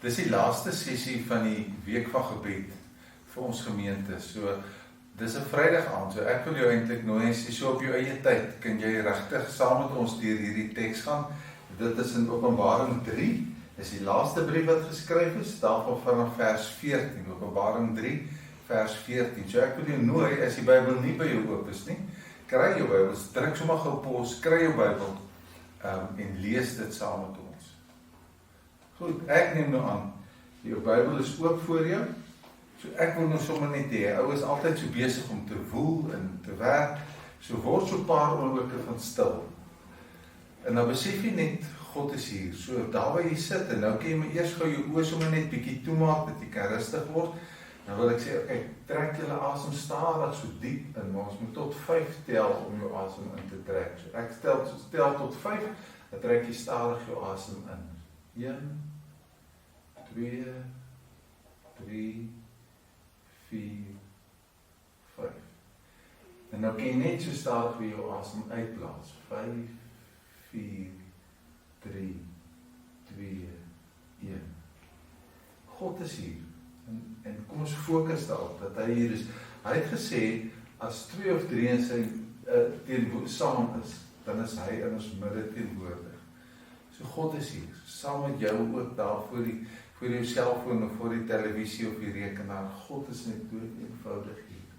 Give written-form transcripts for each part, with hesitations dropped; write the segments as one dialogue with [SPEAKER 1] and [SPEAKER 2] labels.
[SPEAKER 1] Dis die laaste sessie van die week van gebed vir ons gemeente. So, dis 'n Vrydag aand, so ek wil jou eintlik nooi en sê so op jou eie tyd, kan jy regtig saam met ons deur hierdie teks gaan. Dit is in Openbaring 3, is die laaste brief wat geskryf is, daarvan vanaf vers 14, Openbaring 3, vers 14. So ek wil jou nooi, as die Bybel nie by jou oop is nie, kry jou Bybel, druk sommer gou pause, kry jou Bybel en lees dit saam met ons. Goed, ek neem nou aan, jou Bybel is oop voor jou, so ek wil nou sommer net hê, ou is altyd so besig om te woel en te werk, so word so 'n paar oomblikke van stil. En dan besef jy net, God is hier, so daar waar jy sit, en nou kan jy maar eers gou jou oë sommer net bietjie toemaak, dat jy kan rustig word. Dan wil ek sê, okay, trek julle asem stadig so diep in, maar ons moet tot 5 tel om jou asem in te trek. So ek tel tot 5, dan trek jy stadig jou asem in. 1, 2, 3, 4, 5. En nou kan jy net so stadig weer jou asem uitblaas. 5, 4, 3, 2, 1. God is hier. En kom ons fokus daarop, dat hy hier is. Hy het gesê, as 2 of 3 in sy saam is, dan is hy in ons midde teenwoordig. So God is hier, saam met jou ook daar voor jou selfoon of voor die televisie of die rekenaar. God is net dood eenvoudig hier.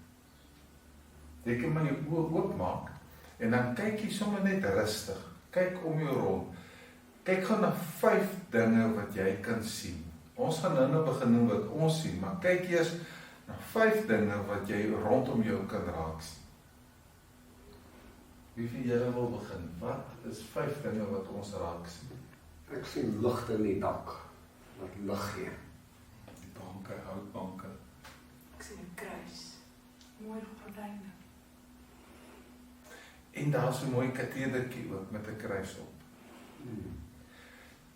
[SPEAKER 1] Jy kan maar jou oë oopmaak, en dan kyk jy sommer net rustig, kyk om jou rond, kyk gou na 5 dinge wat jy kan sien. Ons gaan nou begin noem wat ons sien, maar kyk eers na 5 dinge wat jy rondom jou kan raak sien. Wie van julle wil begin? Wat is 5 dinge wat ons raak sien?
[SPEAKER 2] Ek sien ligte in die dak, wat lig gee.
[SPEAKER 1] Die banke, houtbanke.
[SPEAKER 3] Ek sien 'n kruis, mooi gordyne.
[SPEAKER 1] En daar is 'n mooi katedertjie ook met 'n kruis op.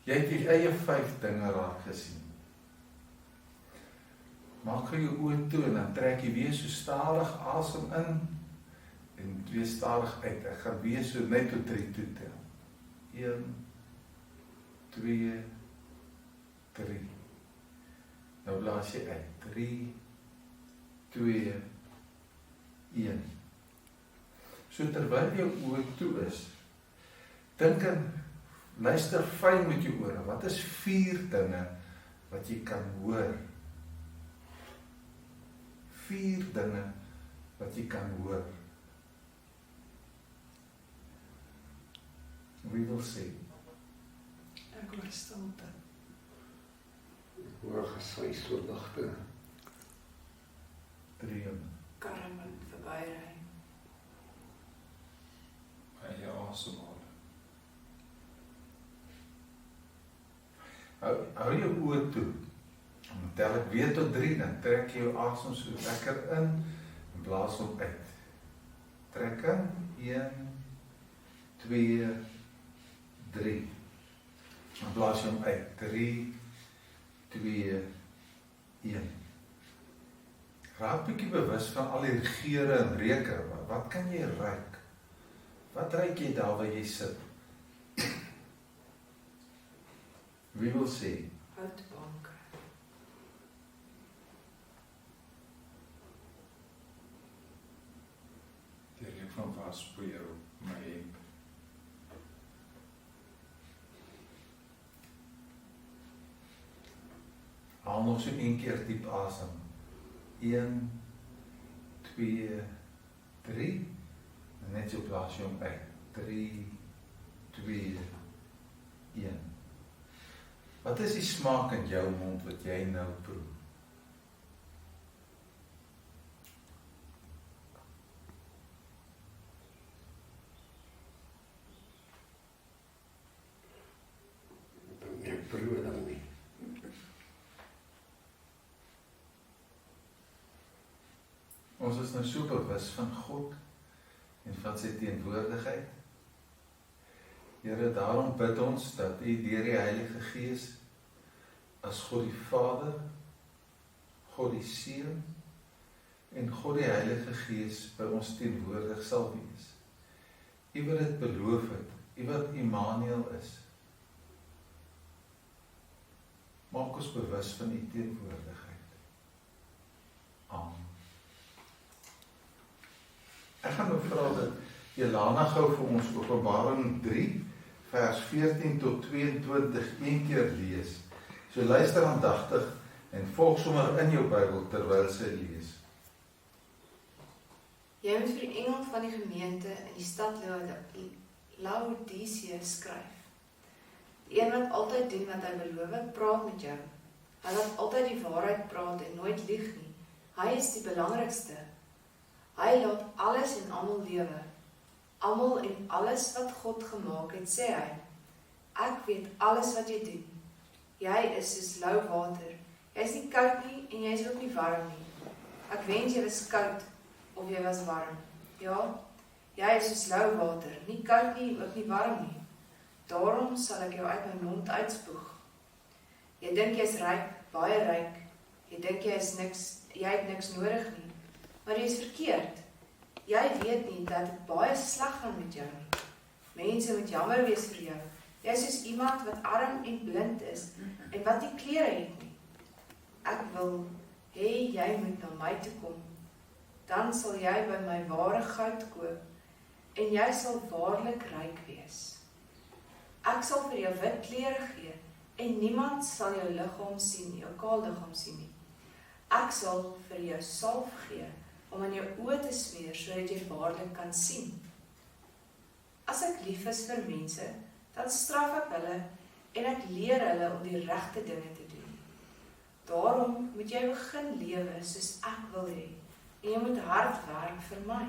[SPEAKER 1] Jy het jou eie 5 dinge raak gesien. Maak gou jou oë toe en dan trek jy weer so stadig asem in en weer stadig uit. Ek gaan weer so net tot 3 toe tel. 1, 2, 3. Nou blaas jy uit. 3, 2, 1. So terwyl jou oë toe is, dink aan, luister fyn met jou ore. Wat is 4 dinge wat jy kan hoor? 4 dinge wat jy kan hoor. Wie wil sê?
[SPEAKER 3] Ek hoor stilte.
[SPEAKER 2] Ek hoor gesuis oor ligte.
[SPEAKER 1] 3.
[SPEAKER 3] Karre wat verbyry.
[SPEAKER 1] Jy asemhaal. Hou jou oë toe. Dan tel ek weer tot 3, dan trek jy jou asem so lekker in en blaas hom uit. Trek in, 1, 2, 3. Dan blaas jy hom uit. 3, 2, 1. Raak bietjie bewus van al die geure en reuke. Wat kan jy ruik? Wat ruik jy daar waar jy sit? Wie wil sê?
[SPEAKER 3] Houtbanke.
[SPEAKER 1] Die reuk van waspoeier op my hemp. Haal nog so 1 keer diep asem. 1, 2, 3. En net so blaas jy hom uit. 3, 2, 1. Wat is die smaak in jou mond wat jy nou proe?
[SPEAKER 2] Ek proe dan nie.
[SPEAKER 1] Ons is nou so bewus van God en van sy teenwoordigheid. Here, daarom bid ons dat U deur die Heilige Gees as God die Vader, God die Seun en God die Heilige Gees by ons teenwoordig sal wees. U wat dit beloof, het, U wat Immanuel is. Maak ons bewus van die teenwoordigheid. Amen. Ek gaan nou vra dat Jelana gou vir ons Openbaring 3, vers 14 tot 22 een keer lees. So luister aandagtig en volg sommer in jou Bybel terwyl sy lees.
[SPEAKER 3] Jy moet vir die engel van die gemeente in die stad Laodicea skryf. Die een wat altyd doen wat hy beloof, praat met jou. Hy wat altyd die waarheid praat en nooit lieg nie. Hy is die belangrikste. Hy laat alles en almal lewe. Almal en alles wat God gemaak het, sê hy. Ek weet alles wat jy doen. Jy is soos lou water. Jy is nie koud nie en jy is ook nie warm nie. Ek wens jy was koud of jy was warm. Ja, jy is soos lou water, nie koud nie, ook nie warm nie. Daarom sal ek jou uit my mond uitspoeg. Jy dink jy is ryk, baie ryk. Jy dink jy het niks nodig nie. Maar jy is verkeerd. Jy weet nie dat dit baie sleg gaan met jou nie. Mense moet jammer wees vir jou. Jy is soos iemand wat arm en blind is en wat nie klere het nie. Ek wil hê jy moet na my toe kom. Dan sal jy by my ware goud koop en jy sal waarlik ryk wees. Ek sal vir jou wit klere gee en niemand sal jou liggaam sien, jou kaal liggaam sien nie. Ek sal vir jou salf gee om in jou oë te smeer sodat jy waarlik kan sien. As ek lief is vir mense, dan straf ek hulle en ek leer hulle om die regte dinge te doen. Daarom moet jy begin lewe soos ek wil hê en jy moet hard werk vir my.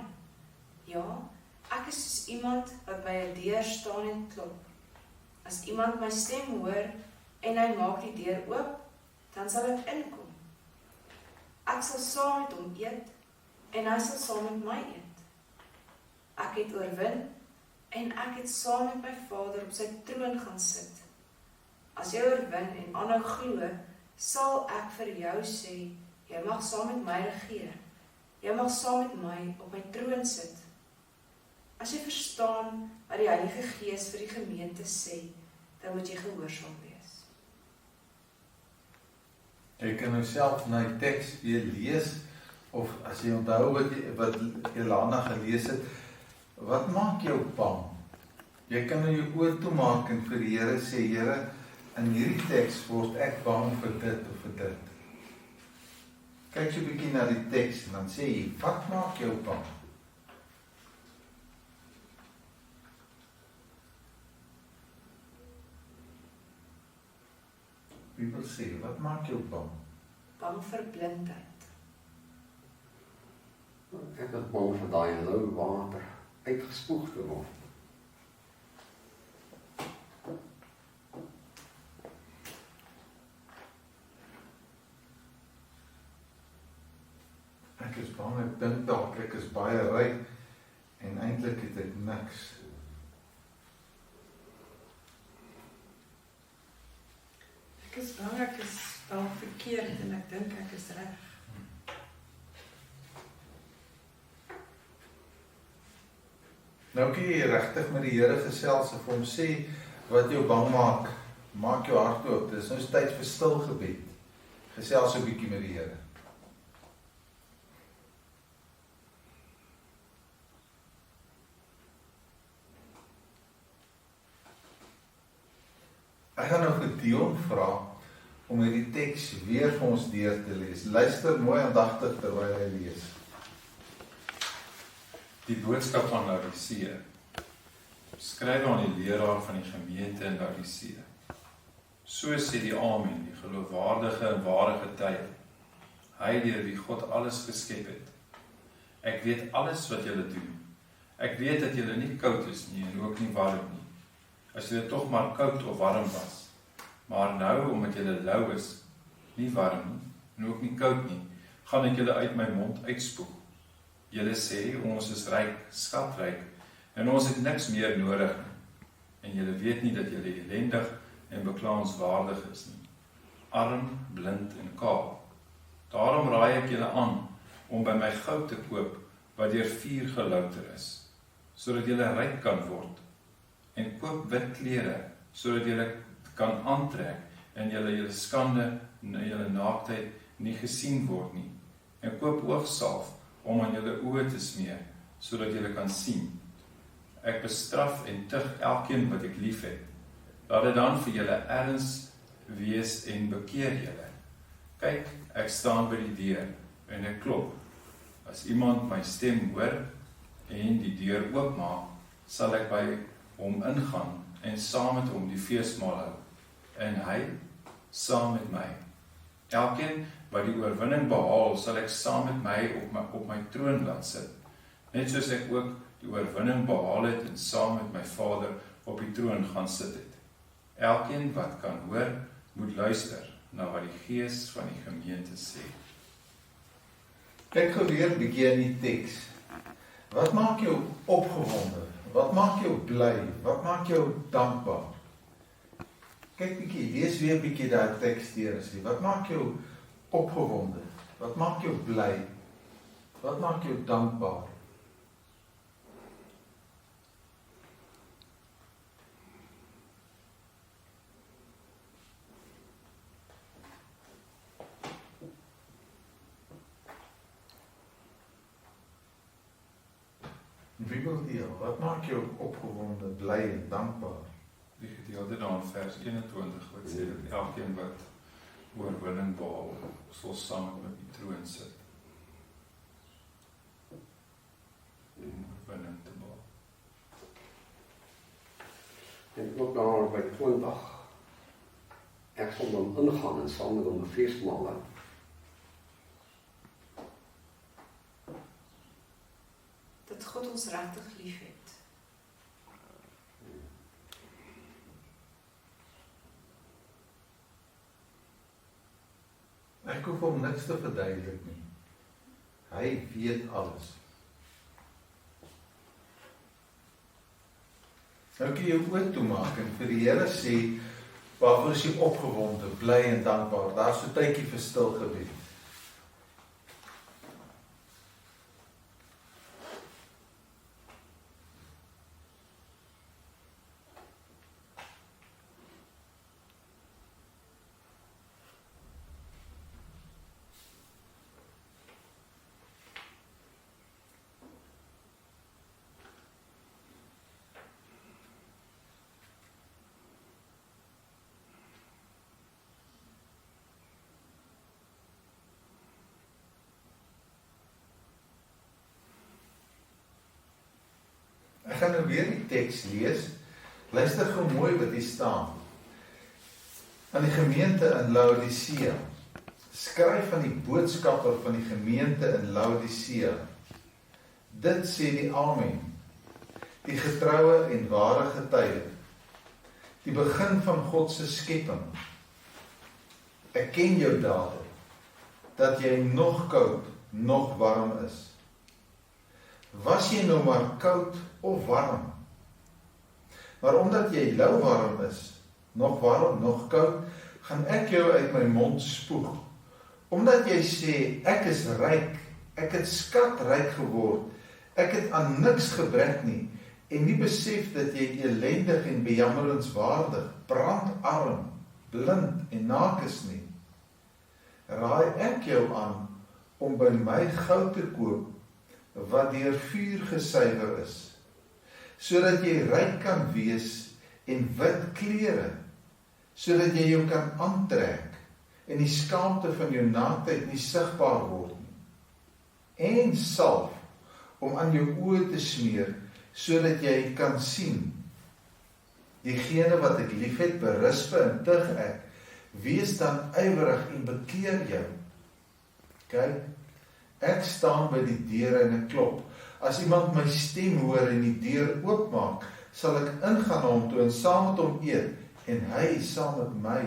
[SPEAKER 3] Ja, ek is soos iemand wat by 'n deur staan en klop. As iemand my stem hoor en hy maak die deur oop, dan sal ek inkom. Ek sal saam met hom eet en hy sal saam met my eet. Ek het oorwin en ek het saam met my Vader op sy troon gaan sit. As jy oorwin en aanhou glo, sal ek vir jou sê, jy mag saam met my regeer. Jy mag saam met my op my troon sit. As jy verstaan wat die Heilige Gees vir die gemeente sê, dan moet jy gehoorsaam wees.
[SPEAKER 1] Jy kan nou self na die teks weer lees, of as jy onthou wat Jelana gelees het, wat maak jou bang? Jy kan nou jou oor toemaak en vir die Here sê, Here, in hierdie teks word ek bang vir dit of vir dit. Kyk so 'n bietjie na die teks en dan sê jy, wat maak jou bang? Wie wil sê, wat maak jou bang?
[SPEAKER 3] Bang vir blindheid.
[SPEAKER 2] Ek is bang vir daai lou water uitgespoeg te word.
[SPEAKER 1] Ek is bang, ek dink dalk ek is baie ryk en eintlik het ek niks.
[SPEAKER 4] Ek is bang ek is dalk verkeerd en ek dink ek is reg.
[SPEAKER 1] Nou kan jy regtig met die Here gesels of hom sê wat jou bang maak. Maak jou hart oop. Dis nou tyd vir stil gebed. Gesels 'n bietjie met die Here. Ek gaan nou vir Dion vra om hierdie teks weer vir ons deur te lees. Luister mooi aandagtig terwyl hy lees.
[SPEAKER 5] Die boodskap van Laodicea. Skryf aan die leraar van die gemeente in Laodicea. So sê die Amen, die geloofwaardige en ware getuie. Hy deur wie God alles geskep het. Ek weet alles wat julle doen. Ek weet dat julle nie koud is nie en ook nie warm nie. As julle tog maar koud of warm was. Maar nou, omdat julle lou is, nie warm nie, en ook nie koud nie, gaan ek julle uit my mond uitspoeg. Julle sê, ons is ryk, skatryk, en ons het niks meer nodig nie. En julle weet nie dat julle ellendig en beklaanswaardig is nie. Arm, blind en kaal. Daarom raai ek julle aan, om by my goud te koop, wat deur vuur gelouter is, sodat julle ryk kan word. En koop wit klere, sodat julle kan aantrek, en julle skande en julle naaktheid nie gesien word nie. En koop oogsalf om aan julle oë te smeer, sodat julle kan sien. Ek bestraf en tug elkeen wat ek lief het. Laat dit dan vir julle erns wees en bekeer julle. Kyk, ek staan by die deur en ek klop. As iemand my stem hoor en die deur oopmaak, sal ek by hom ingaan en saam met hom die feesmaal hou, en hy saam met my. Elkeen wat die oorwinning behaal, sal ek saam met my op my troon laat sit, net soos ek ook die oorwinning behaal het en saam met my Vader op die troon gaan sit het. Elkeen wat kan hoor, moet luister na wat die Gees van die gemeente sê.
[SPEAKER 1] Kyk gou weer bietjie in die teks. Wat maak jou opgewonde? Wat maak jou bly? Wat maak jou dankbaar? Kyk bietjie, lees weer bietjie daai teks deur. Wat maak jou opgewonde? Wat maak jou bly? Wat maak jou dankbaar? Bybeldiel, wat maak jou opgewonde, bly en dankbaar?
[SPEAKER 5] Die gedeelte daar in vers 21 wat sê dat elkeen wat oorwinning behaal, sal saam met die troon sit. Om oorwinning te behaal.
[SPEAKER 2] En ook daar by 20, ek sal dan ingaan en saam met hom 'n feesmaal hou.
[SPEAKER 3] Dat God ons regtig lief het.
[SPEAKER 1] Ek hoef hom niks te verduidelik nie. Hy weet alles. Nou kan jy jou oë toemaak en vir die Here sê, waarvoor is jy opgewonde, bly en dankbaar? Daar is so 'n tydjie vir stil gebed. Ek gaan nou weer die teks lees. Luister gou mooi wat hier staan. Aan die gemeente in Laodicea. Skryf aan die boodskapper van die gemeente in Laodicea. Dit sê die Amen, die getroue en ware getuie, die begin van God se skepping. Ek ken jou dade, dat jy nog koud, nog warm is. Was jy nou maar koud of warm? Maar omdat jy lauwarm is, nog warm, nog koud, gaan ek jou uit my mond spoeg. Omdat jy sê, ek is ryk, ek het skatryk geword, ek het aan niks gebrek nie, en nie besef dat jy elendig en bejammeringswaardig, brandarm, blind en naak is nie. Raai ek jou aan om by my goud te koop, wat deur vuur gesuiwer is, sodat jy ryk kan wees en wit klere, sodat jy jou kan aantrek en die skaamte van jou naaktheid nie sigbaar word nie. En salf om aan jou oë te smeer, sodat jy kan sien. Diegene wat ek liefhet, berisp en tug ek, wees dan ywerig en bekeer jou. Kyk, ek staan by die deur en ek klop. As iemand my stem hoor en die deur oopmaak, sal ek ingaan na hom toe en saam met hom eet, en hy saam met my.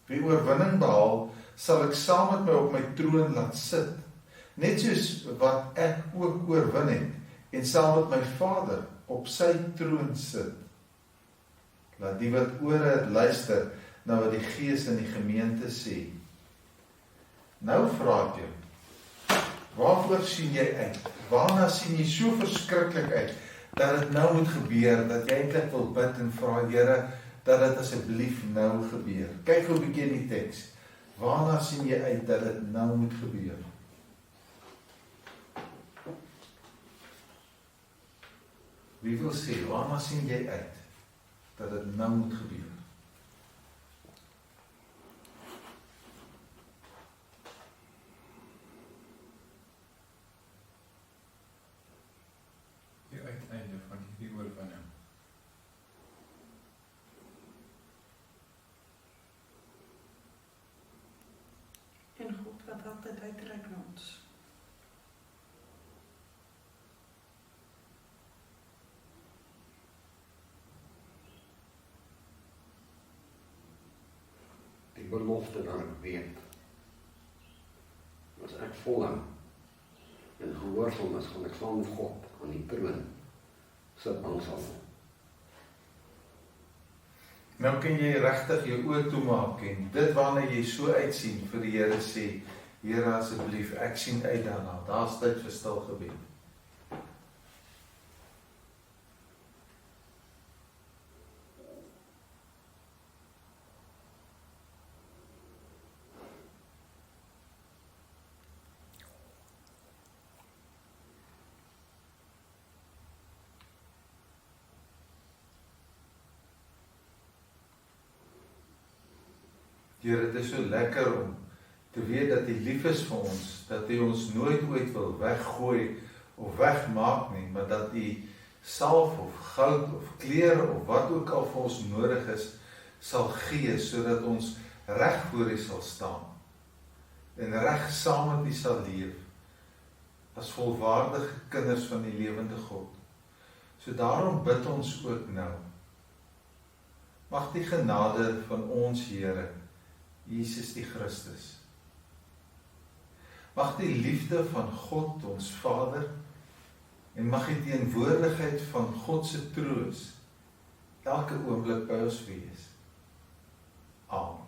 [SPEAKER 1] Wie oorwinning behaal, sal ek saam met my op my troon laat sit, net soos wat ek ook oorwin het, en saam met my Vader op sy troon sit. Laat die wat ore het luister, na wat die Gees in die gemeente sê. Nou vra ek jou, waarvoor sien jy uit? Waarna sien jy so verskriklik uit, dat het nou moet gebeur, dat jy eintlik wil bid en vra, Here, dat dit asseblief nou gebeur. Kyk hoe bietjie in die teks. Waarna sien jy uit dat dit nou moet gebeur? Wie wil sê, waarna sien jy uit dat dit nou moet gebeur?
[SPEAKER 5] Die uiteinde van hierdie oorwinning.
[SPEAKER 4] En God wat altyd uitreik na ons.
[SPEAKER 2] Die belofte dat ek weet, as ek volhou en gehoorsaam is, gaan ek saam met God aan die troon sit aan sal.
[SPEAKER 1] Nou kan jy regtig jou oë toemaak en dit waarna jy so uitsien vir die Here sê, Here asseblief, ek sien uit daarna, daar's tyd vir stil gebed. Here, dit is so lekker om te weet dat U lief is vir ons, dat U ons nooit ooit wil weggooi of wegmaak nie, maar dat U salf of goud of klere of wat ook al vir ons nodig is, sal gee, sodat ons reg voor U sal staan en reg saam met U sal leef, as volwaardige kinders van die lewende God. So daarom bid ons ook nou. Mag die genade van ons Here, Jesus die Christus, mag die liefde van God ons Vader en mag die teenwoordigheid van God se troos elke oomblik by ons wees. Amen.